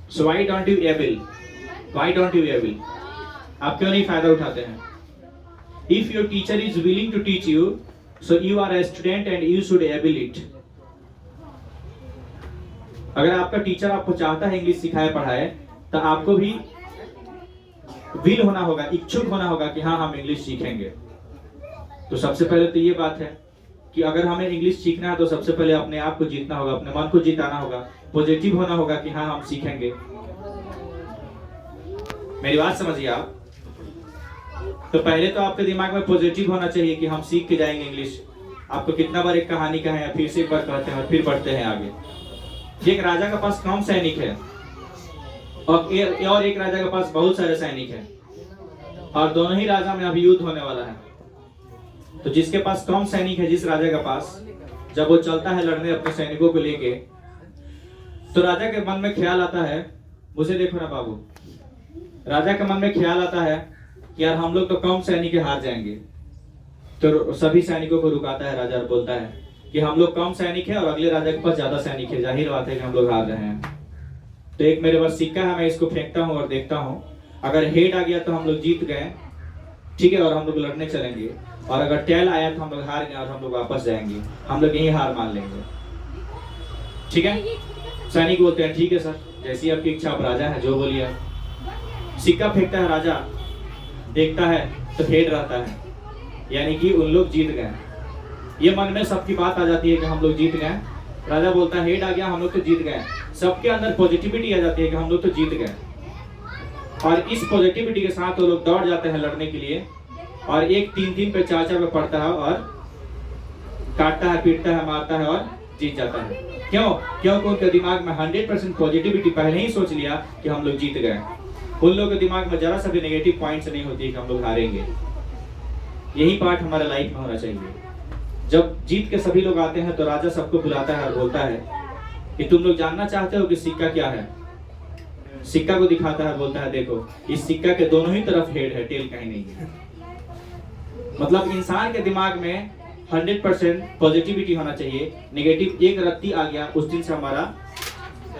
So why don't you able? Why don't you able? आप क्यों नहीं फायदा उठाते हैं? If your teacher is willing to teach you, so you are a student and you should able it. अगर आपका teacher आपको चाहता है इंग्लिश सिखाए पढ़ाए, तो आपको भी विल होना होगा, इच्छुक होना होगा कि हाँ हम इंग्लिश सीखेंगे। तो सबसे पहले तो ये बात है कि अगर हमें इंग्लिश सीखना है तो सबसे पहले अपने आप को जीतना होगा, अपने मन को जिताना होगा, पॉजिटिव होना होगा कि हाँ हम सीखेंगे। मेरी बात समझिए आप। तो पहले तो आपके दिमाग में पॉजिटिव होना चाहिए कि हम सीख के जाएंगे इंग्लिश। आपको कितना बार एक कहानी कहें या फिर से एक बार कहते हैं और फिर बढ़ते हैं आगे। एक राजा के पास कम सैनिक है और एक राजा के पास बहुत सारे सैनिक हैं, और दोनों ही राजा में अभी युद्ध होने वाला है। तो जिसके पास कम सैनिक है, जिस राजा के पास, जब वो चलता है लड़ने अपने सैनिकों को लेके, तो राजा के मन में ख्याल आता है, मुझे देखो ना बाबू, राजा के मन में ख्याल आता है कि यार हम लोग तो कम सैनिक हार जाएंगे। तो सभी सैनिकों को रुकाता है राजा और बोलता है कि हम लोग कम सैनिक है और अगले राजा के पास ज्यादा सैनिक है, जाहिर बात है कि हम लोग हार रहे हैं। तो एक मेरे पास सिक्का है, मैं इसको फेंकता हूँ और देखता हूँ, अगर हेड आ गया तो हम लोग जीत गए, ठीक है, और हम लोग लड़ने चलेंगे, और अगर टेल आया तो हम लोग हार गए और हम लोग वापस जाएंगे, हम लोग यही हार मान लेंगे। ठीक है, सैनिक बोलते हैं ठीक है सर, जैसी आपकी इच्छा, आप राजा है, जो बोलिए आप। सिक्का फेंकता है राजा, देखता है तो हेड रहता है, यानी कि उन लोग जीत गए। ये मन में सबकी बात आ जाती है कि हम लोग जीत गए। राजा बोलता है हेड आ गया, हम लोग तो जीत गए। सबके अंदर पॉजिटिविटी आ जाती है कि हम लोग तो जीत गए, और इस पॉजिटिविटी के साथ वो लोग दौड़ जाते हैं लड़ने के लिए, और एक 3-3 पे 4-4 पे पड़ता है और काटता है, पीटता है, मारता है और जीत जाता है। क्यों? क्योंकि उनके दिमाग में 100% पॉजिटिविटी पहले ही सोच लिया कि हम लोग जीत गए। उन लोगों के दिमाग में जरा सा भी नेगेटिव पॉइंट्स नहीं होती है कि हम लोग हारेंगे। यही पार्ट हमारे लाइफ में होना चाहिए। जब जीत के सभी लोग आते हैं तो राजा सबको बुलाता है और बोलता है कि तुम लोग जानना चाहते हो कि सिक्का क्या है? सिक्का को दिखाता है, बोलता है देखो, इस सिक्का के दोनों ही तरफ हेड है, टेल कहीं नहीं है। मतलब इंसान के दिमाग में 100% पॉजिटिविटी होना चाहिए। नेगेटिव एक रत्ती आ गया, उस दिन से हमारा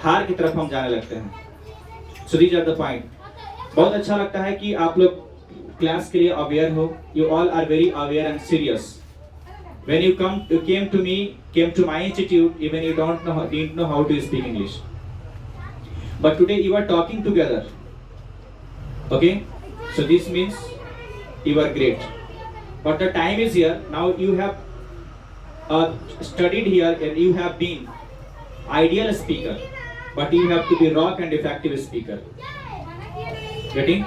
हार की तरफ हम जाने लगते हैं। So these are the point. बहुत अच्छा लगता है कि आप लोग क्लास के लिए अवेयर हो। You all are very aware and serious. When you came to my institute, even you didn't know how to speak English. But today you are talking together. Okay? So this means you are great. But the time is here. Now you have studied here and you have been ideal speaker. But you have to be rock and effective speaker. Getting?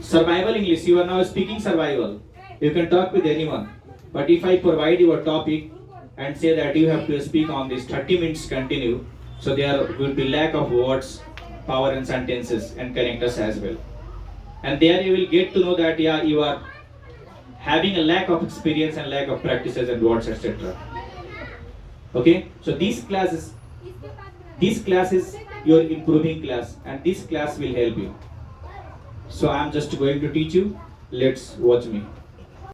Survival English. You are now speaking survival. You can talk with anyone. But if I provide you a topic and say that you have to speak on this 30 minutes continue, so there will be lack of words, power and sentences and characters as well. And there you will get to know that yeah, you are having a lack of experience and lack of practices and words, etc. Okay? So this class is your improving class, and this class will help you. So I am just going to teach you. Let's watch me.